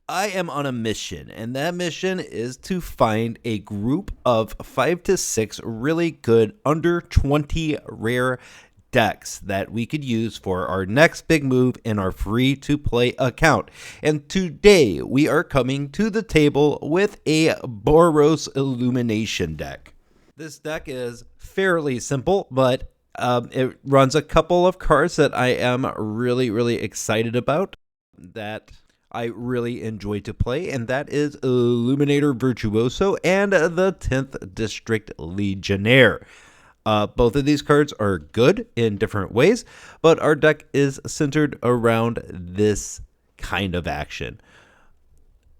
I am on a mission, and that mission is to find a group of 5 to 6 really good under 20 rare decks that we could use for our next big move in our free-to-play account. And today we are coming to the table with a Boros Illumination deck. This deck is fairly simple, but it runs a couple of cards that I am really excited about, that I really enjoy to play, and that is Illuminator Virtuoso and the 10th District Legionnaire. Both of these cards are good in different ways, but our deck is centered around this kind of action.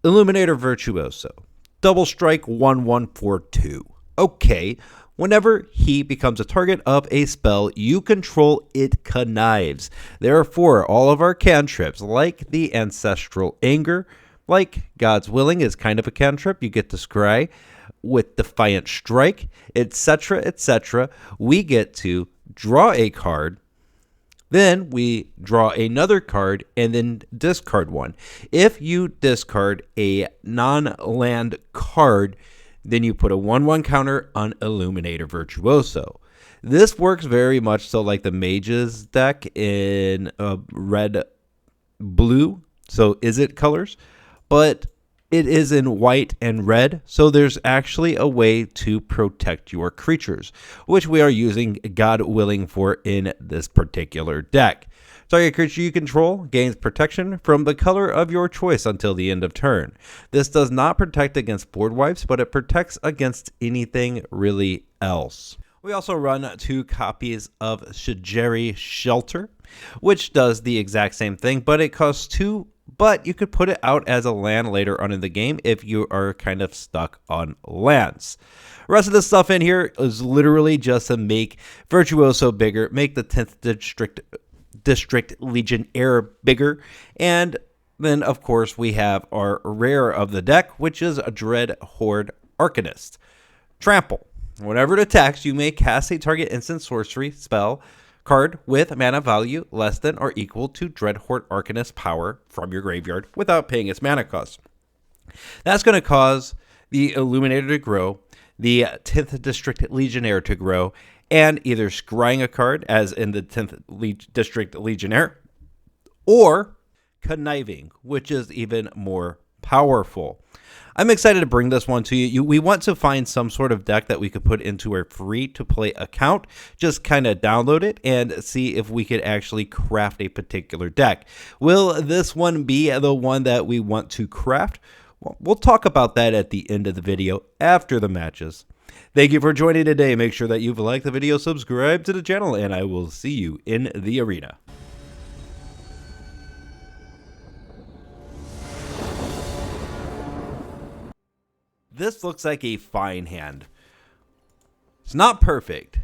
Illuminator Virtuoso. Double strike 1/1/4/2. Okay, whenever he becomes a target of a spell you control, it connives. Therefore, all of our cantrips, like the Ancestral Anger, like God's Willing is kind of a cantrip, you get to scry, with Defiant Strike, etc., we get to draw a card, then we draw another card, and then discard one. If you discard a non-land card, then you put a 1/1 counter on Illuminator Virtuoso. This works very much so like the Mage's deck in red-blue, so is it colors? But it is in white and red, so there's actually a way to protect your creatures, which we are using God Willing for in this particular deck. Target creature you control gains protection from the color of your choice until the end of turn. This does not protect against board wipes, but it protects against anything really else. We also run 2 copies of Sejiri Shelter, which does the exact same thing, but it costs 2, but you could put it out as a land later on in the game if you are kind of stuck on lands. The rest of the stuff in here is literally just to make Virtuoso bigger, make the 10th District Legionnaire bigger, and then of course we have our rare of the deck, which is a Dreadhorde Arcanist. Trample. Whenever it attacks, you may cast a target instant sorcery spell card with mana value less than or equal to Dreadhorde Arcanist power from your graveyard without paying its mana cost. That's going to cause the Illuminator to grow, the 10th District Legionnaire to grow, and either scrying a card, as in the 10th District Legionnaire, or conniving, which is even more powerful. I'm excited to bring this one to you. We want to find some sort of deck that we could put into our free-to-play account. Just kind of download it and see if we could actually craft a particular deck. Will this one be the one that we want to craft? Well, we'll talk about that at the end of the video after the matches. Thank you for joining today. Make sure that you've liked the video, subscribe to the channel, and I will see you in the arena. This looks like a fine hand. It's not perfect,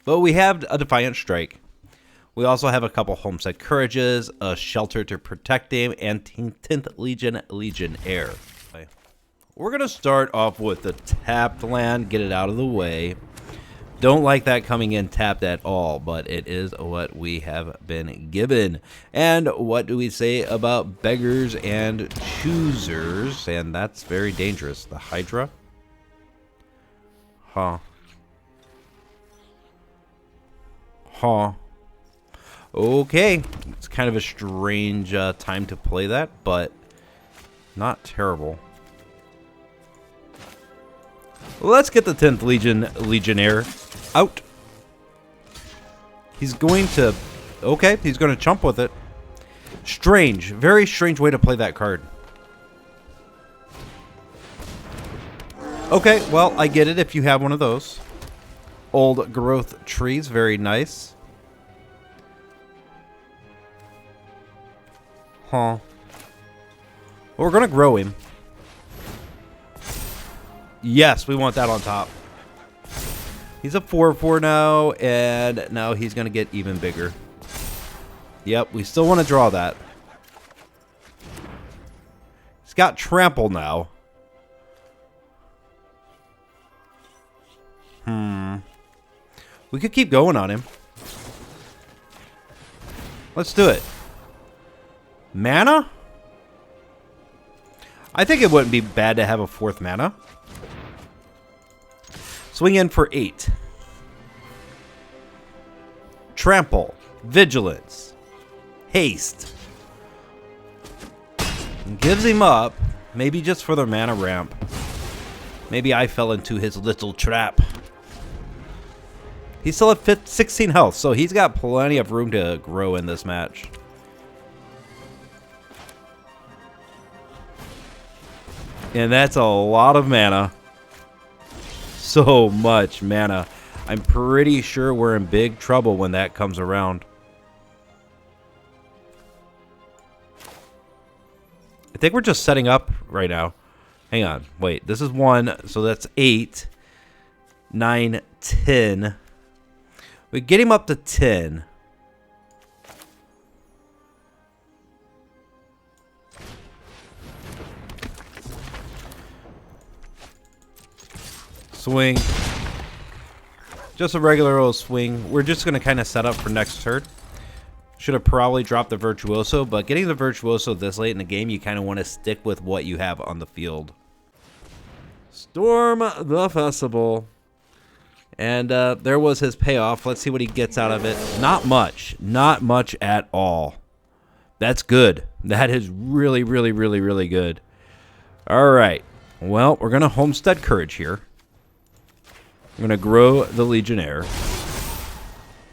but we have a Defiant Strike. We also have a couple Homestead Courages, a Shelter to protect him, and 10th Legionnaire. We're going to start off with the tapped land, get it out of the way. Don't like that coming in tapped at all, but it is what we have been given. And what do we say about beggars and choosers? And that's very dangerous. The Hydra? Huh. Okay. It's kind of a strange time to play that, but not terrible. Let's get the 10th Legionnaire out. He's going to... Okay, he's going to chump with it. Strange. Very strange way to play that card. Okay, well, I get it if you have one of those. Old growth trees. Very nice. Huh. Well, we're going to grow him. Yes, we want that on top. He's a 4/4 now, and now he's going to get even bigger. Yep, we still want to draw that. He's got trample now. We could keep going on him. Let's do it. Mana? I think it wouldn't be bad to have a 4th mana. Swing in for 8. Trample. Vigilance. Haste. Gives him up. Maybe just for the mana ramp. Maybe I fell into his little trap. He's still at 16 health, so he's got plenty of room to grow in this match. And that's a lot of mana. So much mana. I'm pretty sure we're in big trouble when that comes around. I think we're just setting up right now. Hang on. Wait. This is 1. So that's 8. 9, 10. We get him up to 10. Swing. Just a regular old swing. We're just going to kind of set up for next turn. Should have probably dropped the Virtuoso, but getting the Virtuoso this late in the game, you kind of want to stick with what you have on the field. Storm the Festival. And there was his payoff. Let's see what he gets out of it. Not much. Not much at all. That's good. That is really, really, really, really good. All right. Well, we're going to Homestead Courage here. We're going to grow the Legionnaire.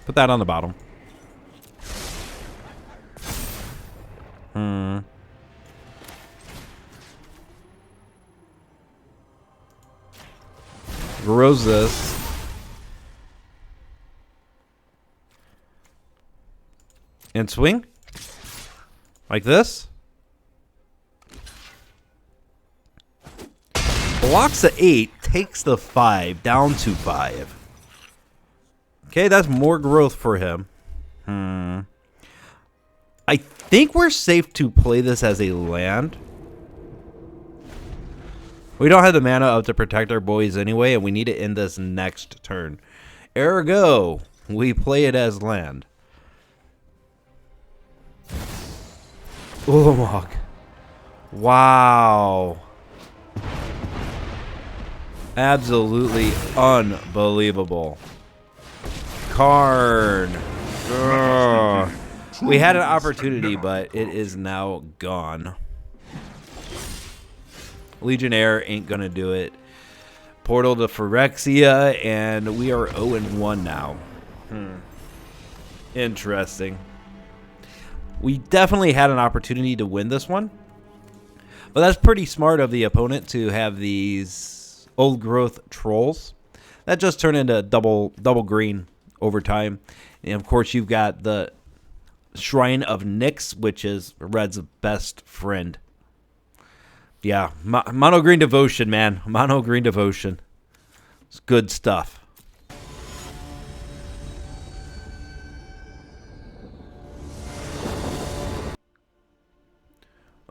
Put that on the bottom. Grows this. And swing. Like this. Blocks the 8, takes the 5, down to 5. Okay, that's more growth for him. I think we're safe to play this as a land. We don't have the mana up to protect our boys anyway, and we need to end this next turn. Ergo, we play it as land. Ulamog. Wow. Absolutely unbelievable. Karn. Ugh. We had an opportunity, but it is now gone. Legionnaire ain't gonna do it. Portal to Phyrexia, and we are 0-1 now. Interesting. We definitely had an opportunity to win this one. But that's pretty smart of the opponent to have these old growth trolls. That just turned into double green over time. And of course you've got the Shrine of Nyx, which is red's best friend. Yeah, mono green devotion, man. Mono green devotion. It's good stuff.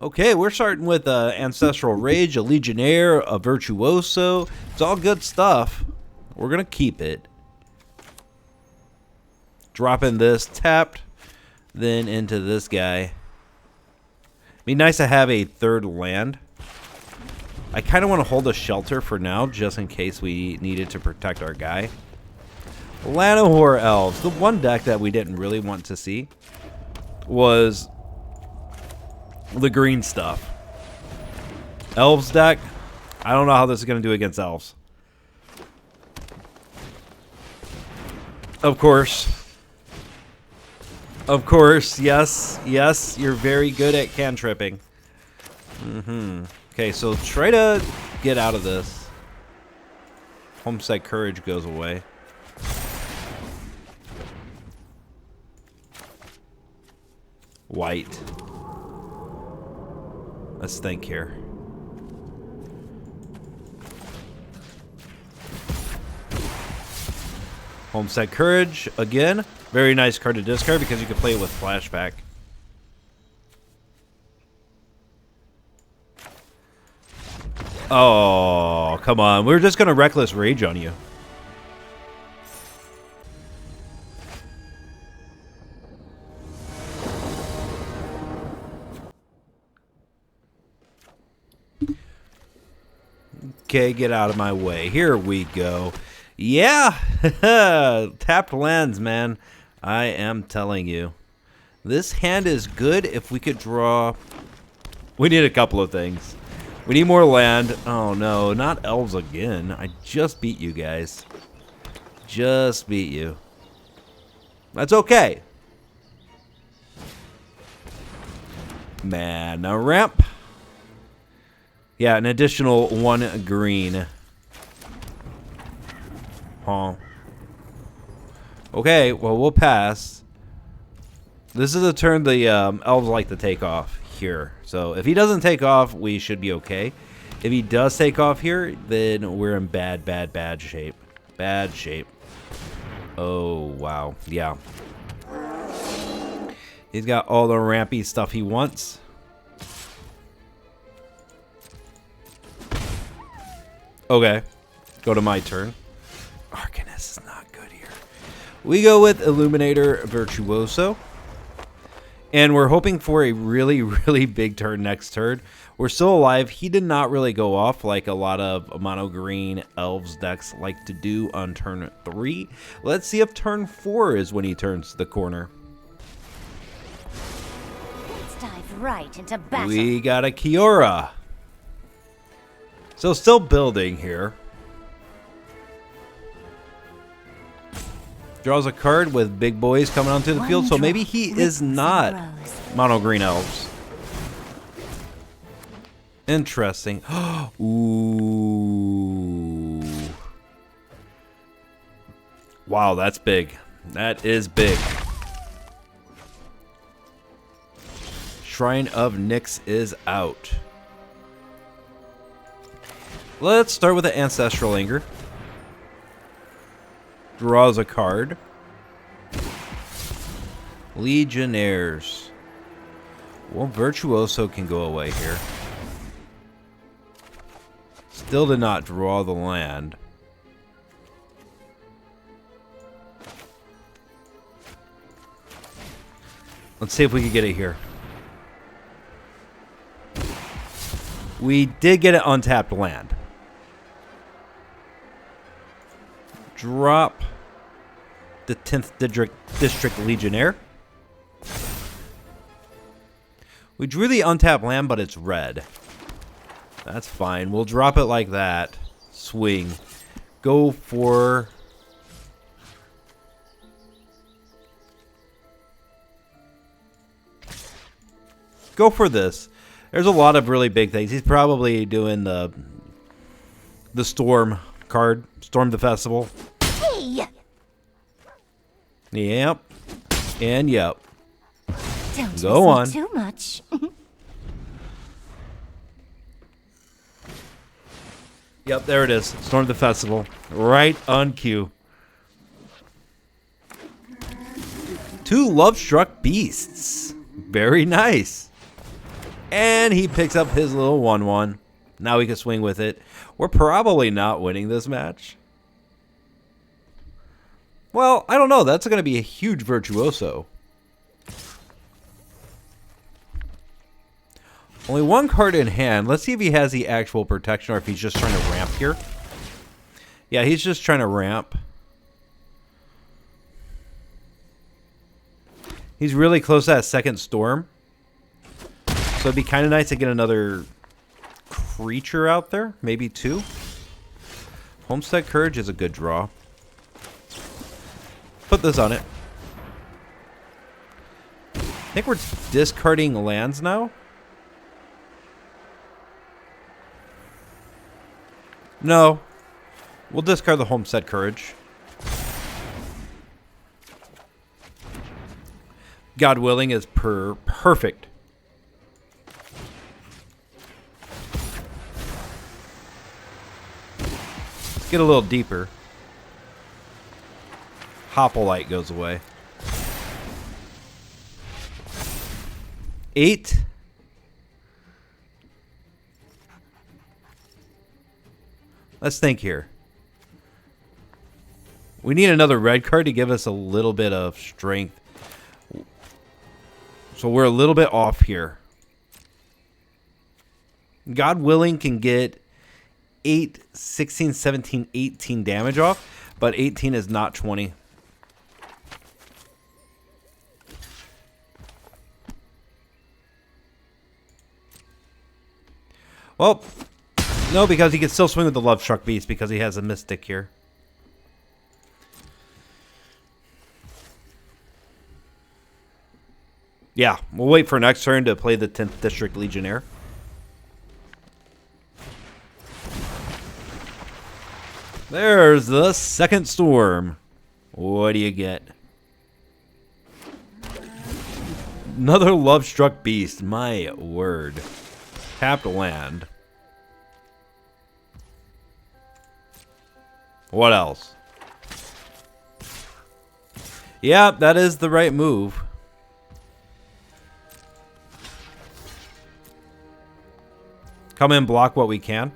Okay, we're starting with Ancestral Rage, a Legionnaire, a Virtuoso. It's all good stuff. We're going to keep it. Dropping this tapped, then into this guy. Be nice to have a third land. I kind of want to hold a shelter for now, just in case we needed to protect our guy. Llanowar Elves. The one deck that we didn't really want to see was the green stuff. Elves deck. I don't know how this is going to do against Elves. Of course. Of course. Yes. Yes. You're very good at cantripping. Okay, so try to get out of this. Homestead Courage goes away. White. Let's think here. Homestead Courage again. Very nice card to discard because you can play it with flashback. Oh, come on. We're just going to Reckless Rage on you. Okay, get out of my way. Here we go. Yeah, tapped lands, man. I am telling you. This hand is good if we could draw... We need a couple of things. We need more land. Oh, no, not elves again. I just beat you guys. Just beat you. That's okay. Mana ramp. Yeah, an additional 1 green. Huh. Okay, well, we'll pass. This is a turn the elves like to take off here. So if he doesn't take off, we should be okay. If he does take off here, then we're in bad shape. Bad shape. Oh, wow. Yeah. He's got all the rampy stuff he wants. Okay. Go to my turn. Arcanist is not good here. We go with Illuminator Virtuoso. And we're hoping for a really, really big turn next turn. We're still alive. He did not really go off like a lot of mono green elves decks like to do on turn 3. Let's see if turn 4 is when he turns the corner. Let's dive right into battle. We got a Kiora. So still building here. Draws a card with big boys coming onto the field, so maybe he is not mono green elves. Interesting. Ooh. Wow, that's big. That is big. Shrine of Nyx is out. Let's start with the Ancestral Anger. Draws a card. Legionnaires. Well, Virtuoso can go away here. Still did not draw the land. Let's see if we can get it here. We did get an untapped land. Drop the 10th District Legionnaire. We drew the untapped land, but it's red. That's fine. We'll drop it like that. Swing. Go for... Go for this. There's a lot of really big things. He's probably doing the Storm card. Storm the Festival. Hey! Yep. And yep. Don't go on. Too much. Yep, there it is. Storm the Festival. Right on cue. 2 Love-Struck Beasts. Very nice. And he picks up his little 1/1. Now we can swing with it. We're probably not winning this match. Well, I don't know. That's going to be a huge Virtuoso. Only 1 card in hand. Let's see if he has the actual protection or if he's just trying to ramp here. Yeah, he's just trying to ramp. He's really close to that second Storm. So it'd be kind of nice to get another creature out there. Maybe 2. Homestead Courage is a good draw. Put this on it. I think we're discarding lands now. No. We'll discard the Homestead Courage. God willing is perfect. Let's get a little deeper. Hoplite goes away. 8. Let's think here. We need another red card to give us a little bit of strength. So we're a little bit off here. God willing can get 8, 16, 17, 18 damage off, but 18 is not 20. Well, no, because he can still swing with the Love Struck Beast because he has a Mystic here. Yeah, we'll wait for next turn to play the 10th District Legionnaire. There's the second storm. What do you get? Another Love Struck Beast. My word. Tapped land. What else? Yeah, that is the right move. Come in, block what we can.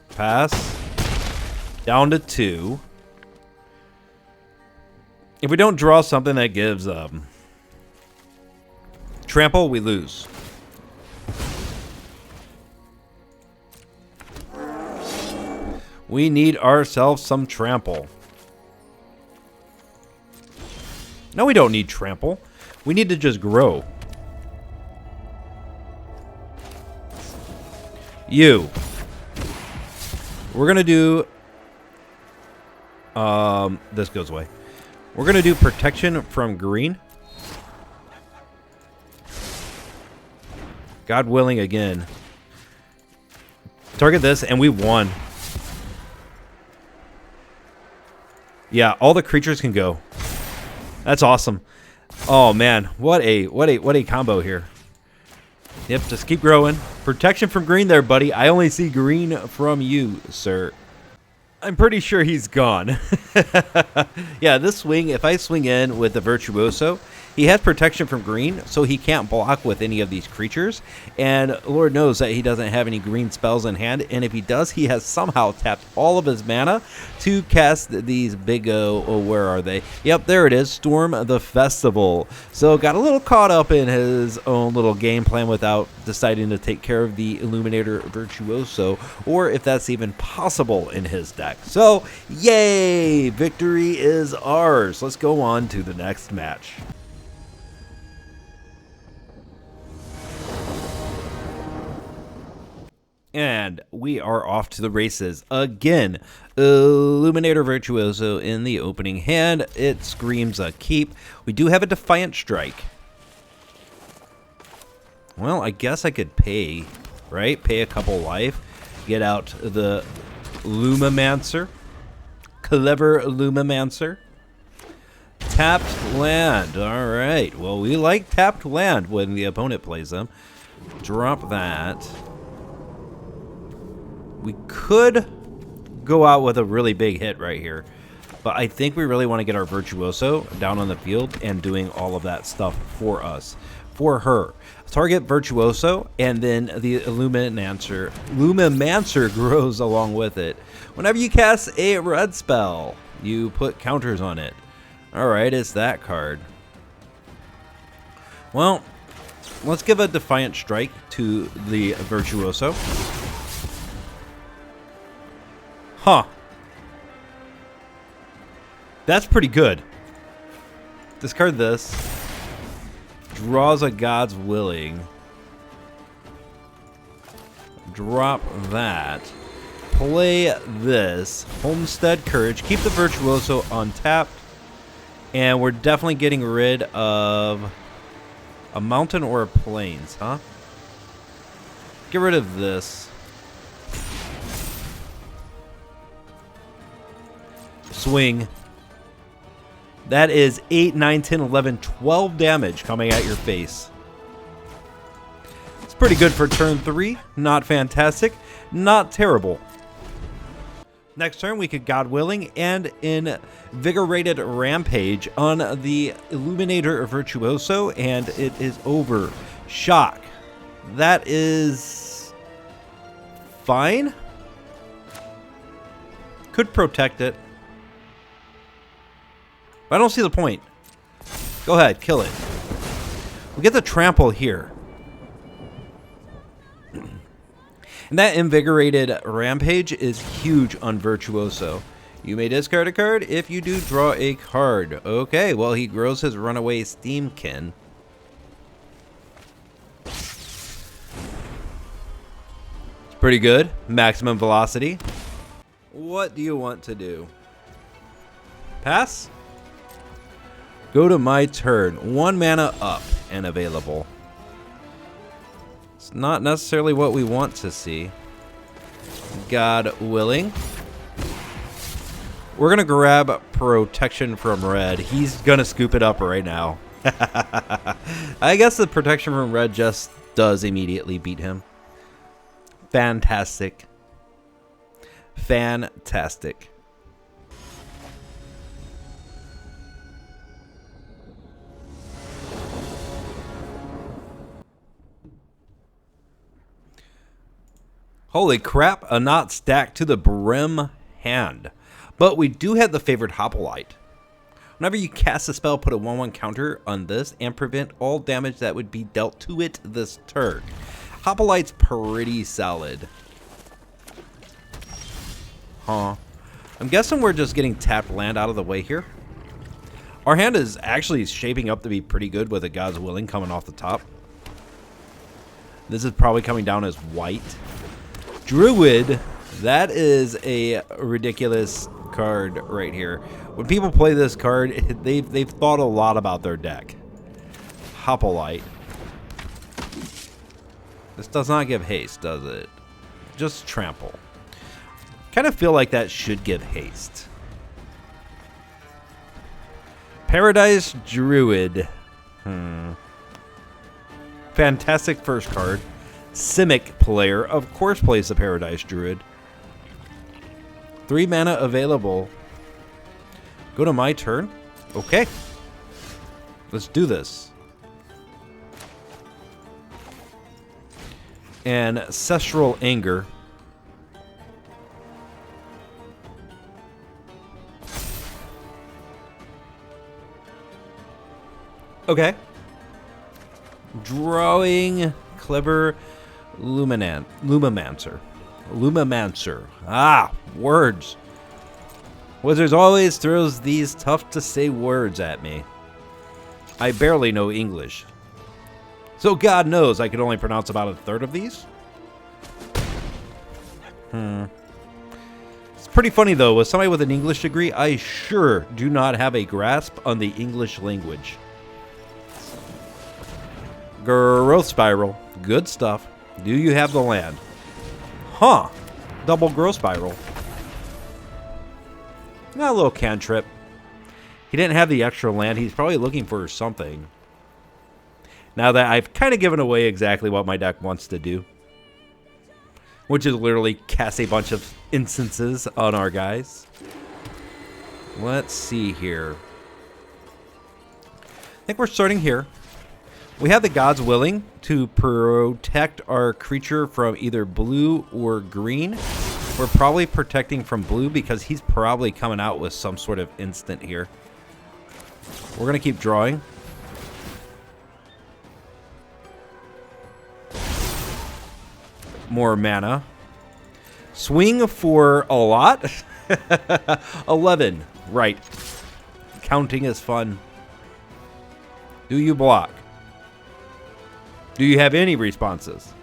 Pass. Down to 2. If we don't draw something that gives trample, we lose. We need ourselves some trample. No, we don't need trample. We need to just grow. You. We're going to do... this goes away. We're going to do protection from green. God willing again. Target this and we won. Yeah, all the creatures can go. That's awesome. Oh man, what a combo here. Yep, just keep growing. Protection from green there, buddy. I only see green from you, sir. I'm pretty sure he's gone. Yeah, this swing, if I swing in with the Virtuoso, he has protection from green, so he can't block with any of these creatures. And Lord knows that he doesn't have any green spells in hand. And if he does, he has somehow tapped all of his mana to cast these big, where are they? Yep, there it is, Storm the Festival. So got a little caught up in his own little game plan without deciding to take care of the Illuminator Virtuoso, or if that's even possible in his deck. So, yay! Victory is ours. Let's go on to the next match. And we are off to the races again. Illuminator Virtuoso in the opening hand. It screams a keep. We do have a Defiant Strike. Well, I guess I could pay, right? Pay a couple life. Get out the Lumimancer. Clever Lumimancer. Tapped land. All right. Well, we like tapped land when the opponent plays them. Drop that. We could go out with a really big hit right here, but I think we really want to get our Virtuoso down on the field and doing all of that stuff for us, for her. Target Virtuoso, and then the Lumimancer grows along with it. Whenever you cast a red spell, you put counters on it. All right, it's that card. Well, let's give a Defiant Strike to the Virtuoso. Huh. That's pretty good. Discard this. Draws a God's Willing. Drop that. Play this. Homestead Courage. Keep the Virtuoso untapped. And we're definitely getting rid of a mountain or a plains, huh? Get rid of this. Swing. That is 8, 9, 10, 11, 12 damage coming at your face. It's pretty good for turn 3. Not fantastic. Not terrible. Next turn, we could, God willing, and Invigorated Rampage on the Illuminator Virtuoso, and it is over. Shock. That is fine. Could protect it. I don't see the point. Go ahead, kill it. We get the trample here. And that Invigorated Rampage is huge on Virtuoso. You may discard a card if you do draw a card. Okay, well, he grows his Runaway Steamkin. It's pretty good. Maximum velocity. What do you want to do? Pass? Go to my turn. 1 mana up and available. It's not necessarily what we want to see. God willing. We're going to grab protection from red. He's going to scoop it up right now. I guess the protection from red just does immediately beat him. Fantastic. Fantastic. Holy crap, a not stacked to the brim hand. But we do have the Favored Hoplite. Whenever you cast a spell, put a 1/1 counter on this and prevent all damage that would be dealt to it this turn. Hoplite's pretty solid. Huh. I'm guessing we're just getting tapped land out of the way here. Our hand is actually shaping up to be pretty good with a God's Willing coming off the top. This is probably coming down as white. Druid, that is a ridiculous card right here. When people play this card, they've thought a lot about their deck. Hoplite. This does not give haste, does it? Just trample. Kind of feel like that should give haste. Paradise Druid. Fantastic first card. Simic player, of course, plays the Paradise Druid. 3 mana available. Go to my turn. Okay. Let's do this. Ancestral Anger. Okay. Drawing Clever Lumimancer. Lumimancer. Ah, words. Wizards always throws these tough to say words at me. I barely know English. So God knows I could only pronounce about 1/3 of these. It's pretty funny though, with somebody with an English degree, I sure do not have a grasp on the English language. Growth Spiral. Good stuff. Do you have the land? Huh. Double Growth Spiral. Not a little cantrip. He didn't have the extra land. He's probably looking for something. Now that I've kind of given away exactly what my deck wants to do, which is literally cast a bunch of instances on our guys. Let's see here. I think we're starting here. We have the God's Willing to protect our creature from either blue or green. We're probably protecting from blue because he's probably coming out with some sort of instant here. We're going to keep drawing. More mana. Swing for a lot. 11. Right. Counting is fun. Do you block? Do you have any responses?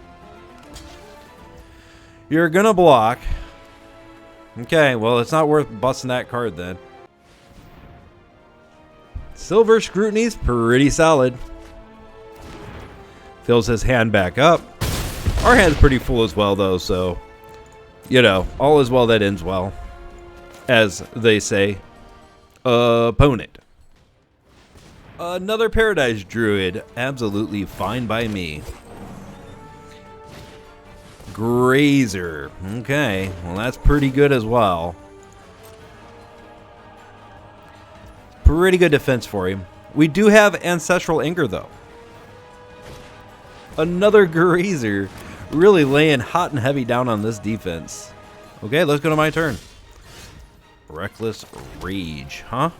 You're gonna block. Okay, well, it's not worth busting that card then. Silver Scrutiny's pretty solid. Fills his hand back up. Our hand's pretty full as well, though, so, you know, all is well that ends well, as they say. Opponent. Another Paradise Druid. Absolutely fine by me. Grazer. Okay, well, that's pretty good as well. Pretty good defense for him. We do have Ancestral Anger, though. Another Grazer. Really laying hot and heavy down on this defense. Okay, let's go to my turn. Reckless Rage, huh?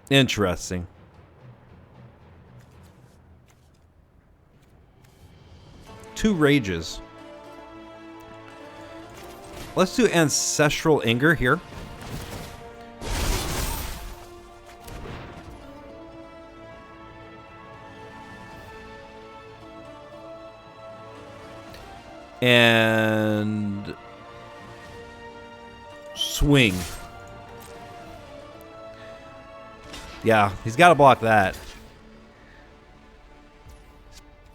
Interesting. 2 rages. Let's do Ancestral Anger here. And swing. Yeah, he's got to block that.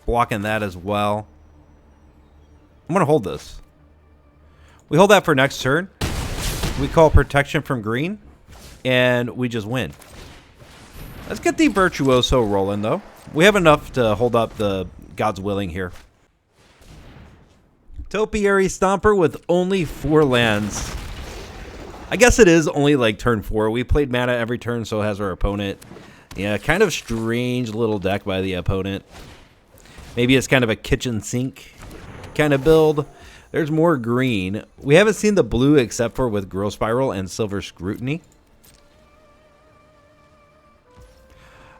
Blocking that as well. I'm going to hold this. We hold that for next turn. We call protection from green. And we just win. Let's get the Virtuoso rolling, though. We have enough to hold up the God's Willing here. Topiary Stomper with only 4 lands. I guess it is only like turn 4. We played mana every turn, so has our opponent. Yeah, kind of strange little deck by the opponent. Maybe it's kind of a kitchen sink kind of build. There's more green. We haven't seen the blue except for with Growth Spiral and Silver Scrutiny.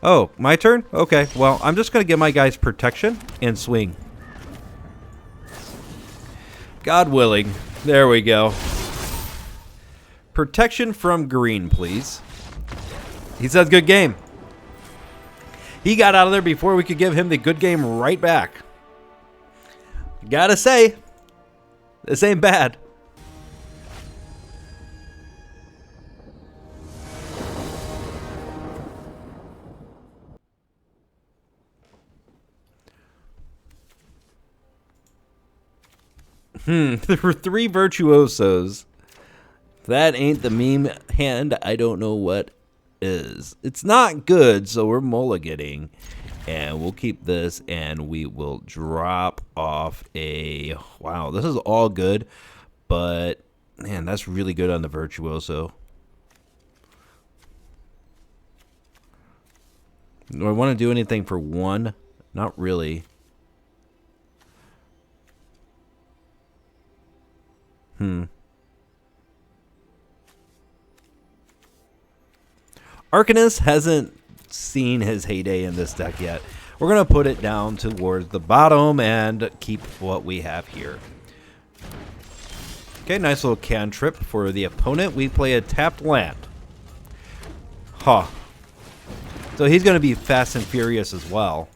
Oh, my turn? Okay, well, I'm just going to give my guys protection and swing. God willing. There we go. Protection from green, please. He says good game. He got out of there before we could give him the good game right back. Gotta say, this ain't bad. There were 3 Virtuosos. If that ain't the meme hand, I don't know what is. It's not good, so we're mulliganing. And we'll keep this, and we will drop off a... Wow, this is all good, but... Man, that's really good on the Virtuoso. Do I want to do anything for 1? Not really. Arcanist hasn't seen his heyday in this deck yet. We're going to put it down towards the bottom and keep what we have here. Okay, nice little cantrip for the opponent. We play a tapped land. Huh. So he's going to be fast and furious as well.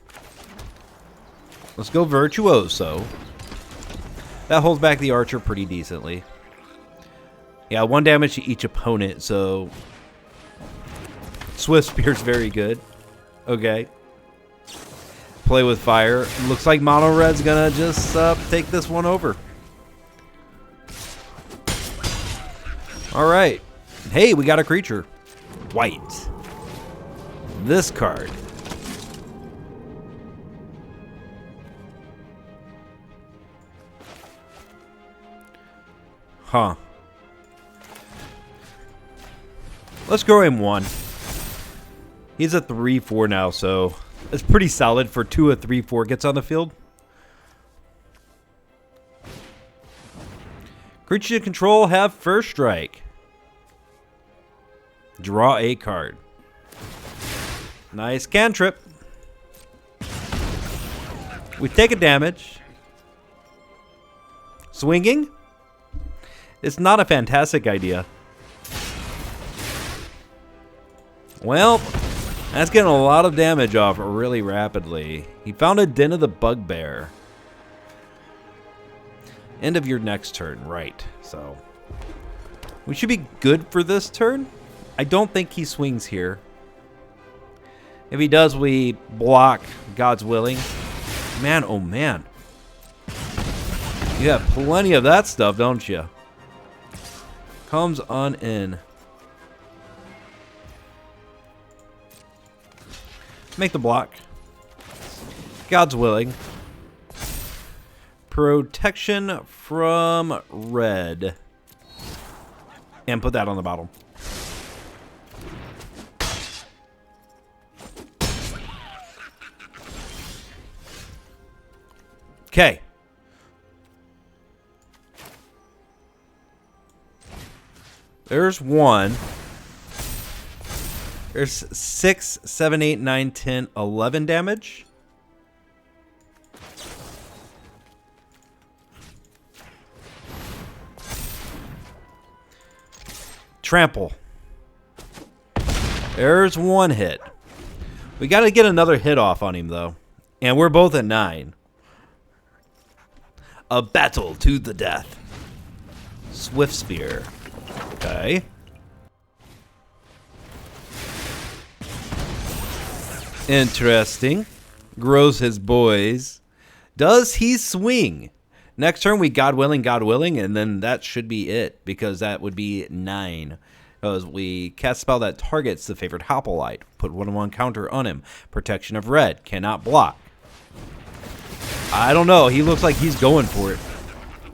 Let's go Virtuoso. That holds back the Archer pretty decently. Yeah, 1 damage to each opponent, so... Swift Spear's very good. Okay. Play with fire. Looks like Mono Red's gonna just take this one over. Alright. Hey, we got a creature. White. This card. Huh. Let's grow him 1. He's a 3/4 now, so it's pretty solid for 2 of 3/4 gets on the field. Creature you control have first strike. Draw a card. Nice cantrip. We take a damage. Swinging? It's not a fantastic idea. Well, that's getting a lot of damage off really rapidly. He found a Den of the Bugbear. End of your next turn, right. So, we should be good for this turn. I don't think he swings here. If he does, we block God's Willing. Man, oh man. You have plenty of that stuff, don't you? Comes on in. Make the block. God's Willing. Protection from red. And put that on the bottom. Okay. There's 1. There's 6, 7, 8, 9, 10, 11 damage. Trample. There's one hit. We got to get another hit off on him, though. And we're both at 9. A battle to the death. Swift Spear. Okay. Interesting. Grows his boys. Does he swing? Next turn we God willing, and then that should be it, because that would be 9. Because we cast a spell that targets the Favored Hoplite. Put 1/1 counter on him. Protection of red. Cannot block. I don't know. He looks like he's going for it.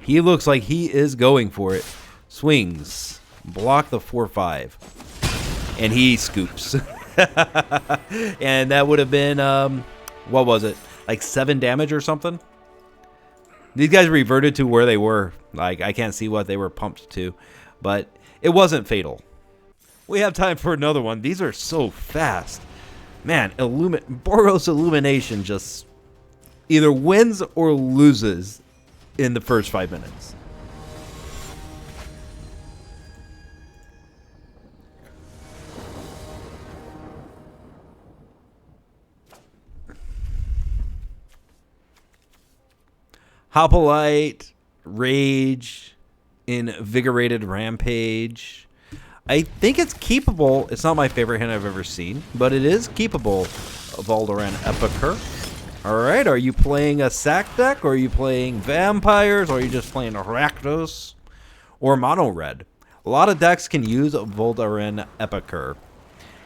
He looks like he is going for it. Swings. Block the 4/5. And he scoops. And that would have been, what was it? Like 7 damage or something? These guys reverted to where they were. Like, I can't see what they were pumped to. But it wasn't fatal. We have time for another one. These are so fast. Man, Boros Illumination just either wins or loses in the first 5 minutes. Hoplite, Rage, Invigorated Rampage. I think it's keepable. It's not my favorite hand I've ever seen, but it is keepable. Valdoran Epicur. Alright, are you playing a sack deck, or are you playing vampires, or are you just playing Rakdos? Or mono red? A lot of decks can use Valdoran Epicur.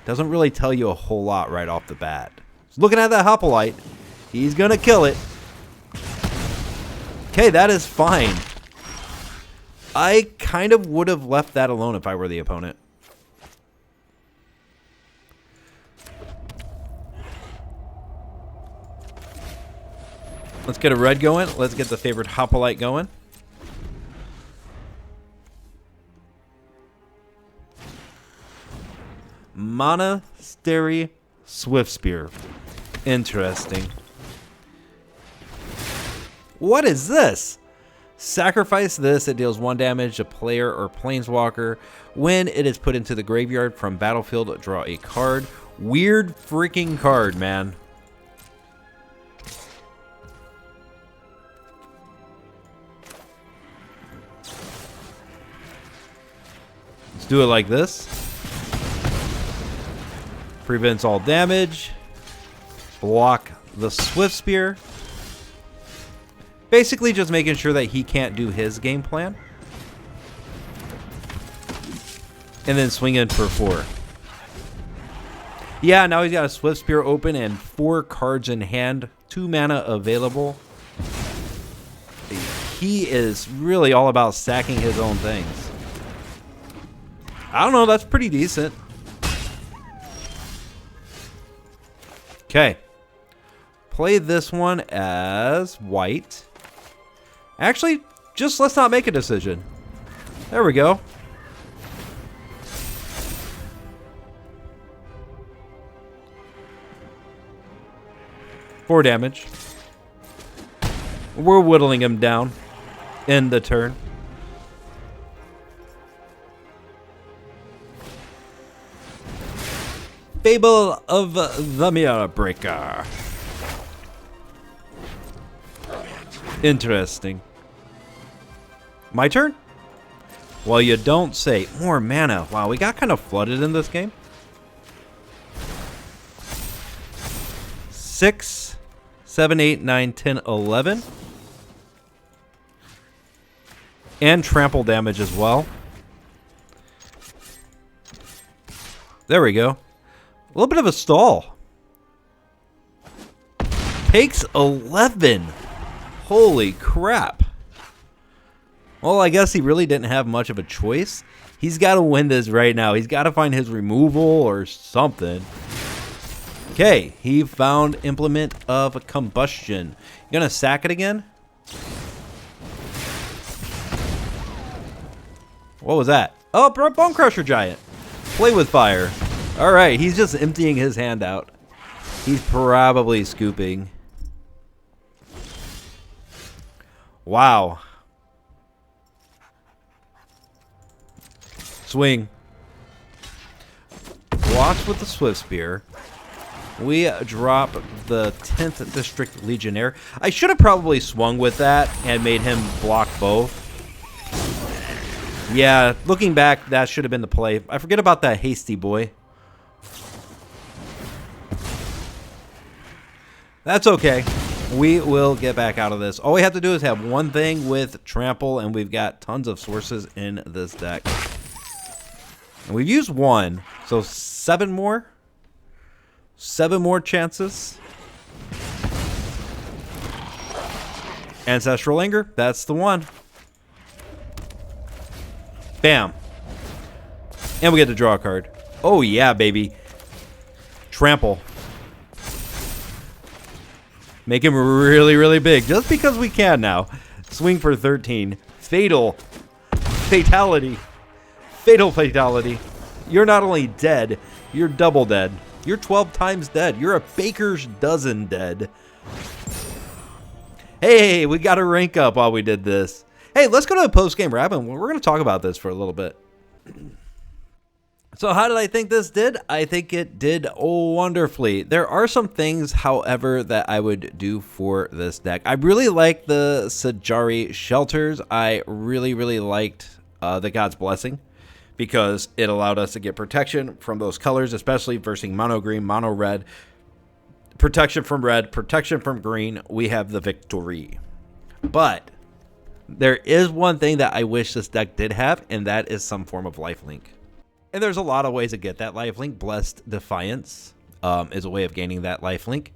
Doesn't really tell you a whole lot right off the bat. So looking at that Hoplite, he's gonna kill it. Okay, that is fine. I kind of would have left that alone if I were the opponent. Let's get a red going. Let's get the Favored Hoplite going. Monastery Swift Spear. Interesting. What is this? Sacrifice this. It deals 1 damage to player or planeswalker. When it is put into the graveyard from battlefield, draw a card. Weird freaking card, man. Let's do it like this. Prevents all damage. Block the Swift Spear. Basically just making sure that he can't do his game plan. And then swing in for 4. Yeah, now he's got a Swift Spear open and 4 cards in hand. 2 mana available. He is really all about stacking his own things. I don't know, that's pretty decent. Okay. Play this one as white. Actually, just let's not make a decision. There we go. Four damage. We're whittling him down. End the turn. Fable of the Mirror Breaker. Interesting. My turn? Well, you don't say. More mana. Wow, we got kind of flooded in this game. 6, 7, 8, 9, 10, 11. And trample damage as well. There we go. A little bit of a stall. Takes 11. Holy crap. Well, I guess he really didn't have much of a choice. He's got to win this right now. He's got to find his removal or something. Okay, he found Implement of Combustion. You gonna sack it again? What was that? Oh, Bone Crusher Giant. Play with fire. All right, he's just emptying his hand out. He's probably scooping. Wow. Swing. blocks with the Swift Spear. We drop the 10th District Legionnaire. I should have probably swung with that and made him block both. Yeah, looking back, that should have been the play. I forget about that hasty boy. That's okay. We will get back out of this. All we have to do is have one thing with Trample, and we've got tons of sources in this deck. And we've used one, so 7 more. 7 more chances. Ancestral Anger, that's the one. Bam. And we get to draw a card. Oh yeah, baby. Trample. Make him really, really big. Just because we can now. Swing for 13. Fatal. Fatality. Fatal fatality. You're not only dead, you're double dead. You're 12 times dead. You're a baker's dozen dead. Hey, we got a rank up while we did this. Hey, let's go to the post-game wrap, and we're going to talk about this for a little bit. So how did I think this did? I think it did wonderfully. There are some things, however, that I would do for this deck. I really like the Sejiri Shelters. I really, really liked the God's Blessing, because it allowed us to get protection from those colors, especially versus mono green, mono red. Protection from red, protection from green. We have the victory. But there is one thing that I wish this deck did have, and that is some form of lifelink. And there's a lot of ways to get that lifelink. Blessed Defiance is a way of gaining that lifelink.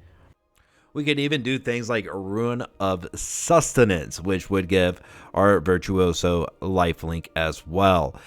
We could even do things like Ruin of Sustenance, which would give our Virtuoso lifelink as well.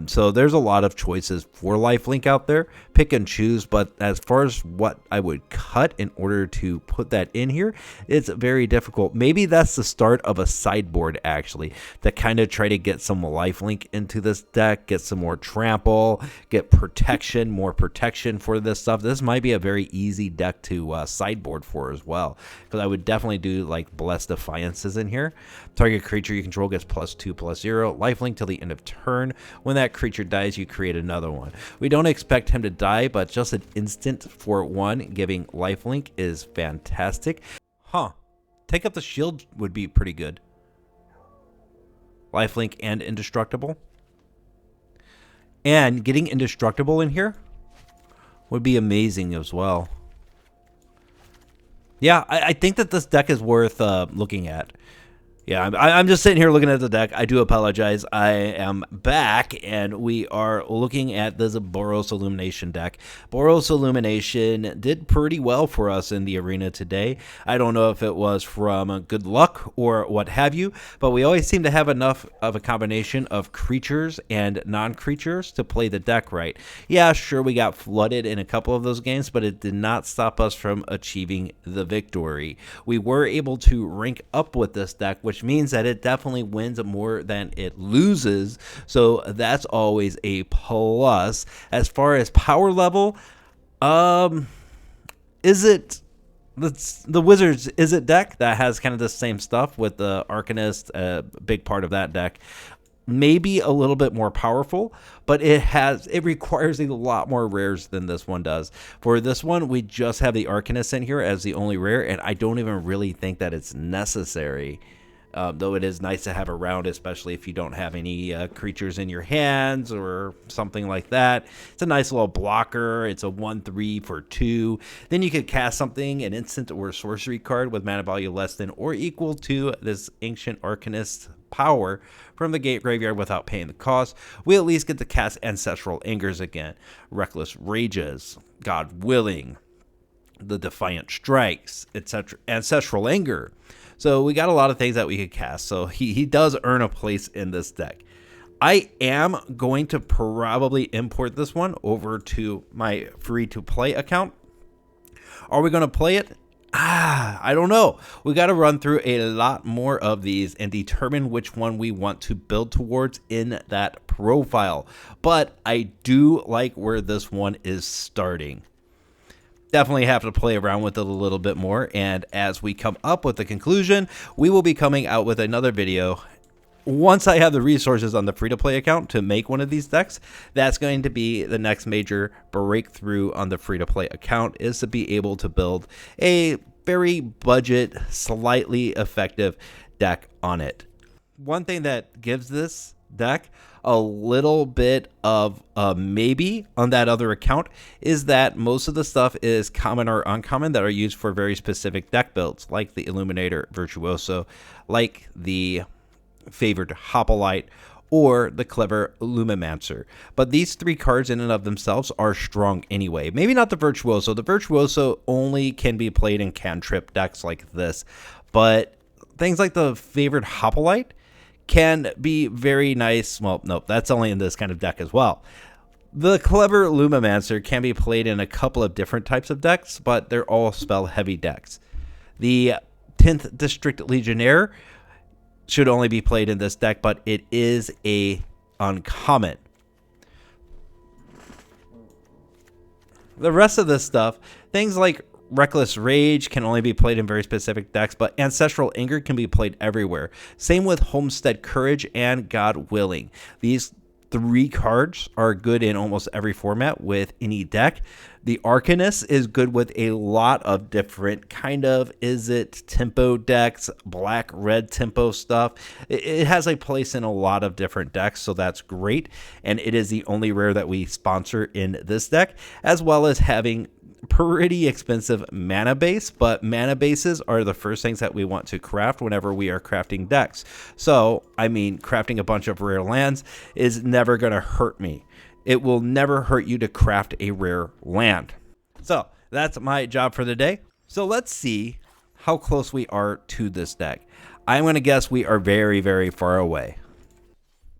So there's a lot of choices for lifelink out there. Pick and choose, but as far as what I would cut in order to put that in here, it's very difficult. Maybe that's the start of a sideboard, actually, to kind of try to get some lifelink into this deck, get some more trample, get protection, more protection for this stuff. This might be a very easy deck to sideboard for as well, because I would definitely do like Blessed Defiances in here. Target creature you control gets +2/+0 lifelink till the end of turn. When that creature dies, you create another one. We don't expect him to die, but just an instant for 1 giving lifelink is fantastic. Take up the shield would be pretty good. Lifelink and indestructible. And getting indestructible in here would be amazing as well. Yeah, I think that this deck is worth looking at. Yeah, I'm just sitting here looking at the deck. I do apologize. I am back, and we are looking at this Boros Illumination deck. Boros Illumination did pretty well for us in the arena today. I don't know if it was from good luck or what have you, but we always seem to have enough of a combination of creatures and non-creatures to play the deck right. Yeah, sure, we got flooded in a couple of those games, but it did not stop us from achieving the victory. We were able to rank up with this deck, which means that it definitely wins more than it loses, so that's always a plus. As far as power level, is it the Wizards deck that has kind of the same stuff with the Arcanist, a big part of that deck? Maybe a little bit more powerful, but it requires a lot more rares than this one does. For this one, we just have the Arcanist in here as the only rare, and I don't even really think that it's necessary. Though it is nice to have around, especially if you don't have any creatures in your hands or something like that. It's a nice little blocker. It's a 1/3 for 2. Then you could cast something, an instant or sorcery card with mana value less than or equal to this Ancient Arcanist power from the graveyard without paying the cost. We at least get to cast Ancestral Angers again. Reckless Rages, God Willing, the Defiant Strikes, etc. Ancestral Anger. So we got a lot of things that we could cast. So he does earn a place in this deck. I am going to probably import this one over to my free-to-play account. Are we going to play it? I don't know. We got to run through a lot more of these and determine which one we want to build towards in that profile. But I do like where this one is starting. Definitely have to play around with it a little bit more, and as we come up with the conclusion, we will be coming out with another video once I have the resources on the free-to-play account to make one of these decks, that's going to be the next major breakthrough on the free-to-play account, is to be able to build a very budget, slightly effective deck on it. One thing that gives this deck a little bit of a maybe on that other account is that most of the stuff is common or uncommon that are used for very specific deck builds, like the Illuminator Virtuoso, like the Favored Hoplite, or the Clever Lumimancer. But these three cards in and of themselves are strong anyway. Maybe not the Virtuoso. The Virtuoso only can be played in cantrip decks like this, but things like the Favored Hoplite can be very nice. Well, no, that's only in this kind of deck as well. The Clever Lumimancer can be played in a couple of different types of decks, but they're all spell heavy decks. The 10th District Legionnaire should only be played in this deck, but it is a uncommon. The rest of this stuff, things like Reckless Rage can only be played in very specific decks, but Ancestral Anger can be played everywhere. Same with Homestead Courage and God Willing. These three cards are good in almost every format with any deck. The Arcanist is good with a lot of different kind of, is it tempo decks, black-red tempo stuff. It has a place in a lot of different decks, so that's great. And it is the only rare that we sponsor in this deck, as well as having pretty expensive mana base, but mana bases are the first things that we want to craft whenever we are crafting decks. So, I mean, crafting a bunch of rare lands is never going to hurt me. It will never hurt you to craft a rare land. So, that's my job for the day. So, let's see how close we are to this deck. I'm going to guess we are very, very far away.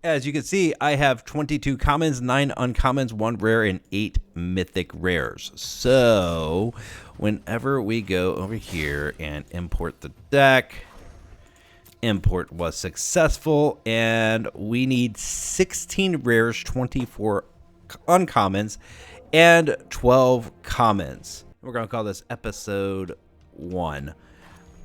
As you can see, I have 22 commons, 9 uncommons, 1 rare, and 8 mythic rares. So, whenever we go over here and import the deck, import was successful, and we need 16 rares, 24 uncommons, and 12 commons. We're going to call this episode 1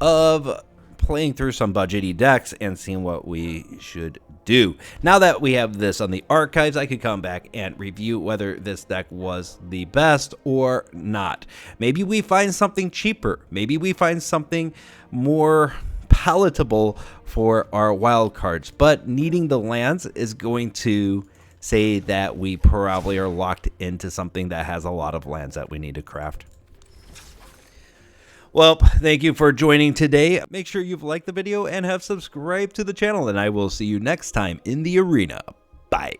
of playing through some budgety decks and seeing what we should do. Now that we have this on the archives, I could come back and review whether this deck was the best or not. Maybe we find something cheaper. Maybe we find something more palatable for our wild cards. But needing the lands is going to say that we probably are locked into something that has a lot of lands that we need to craft. Well, thank you for joining today. Make sure you've liked the video and have subscribed to the channel, and I will see you next time in the arena. Bye.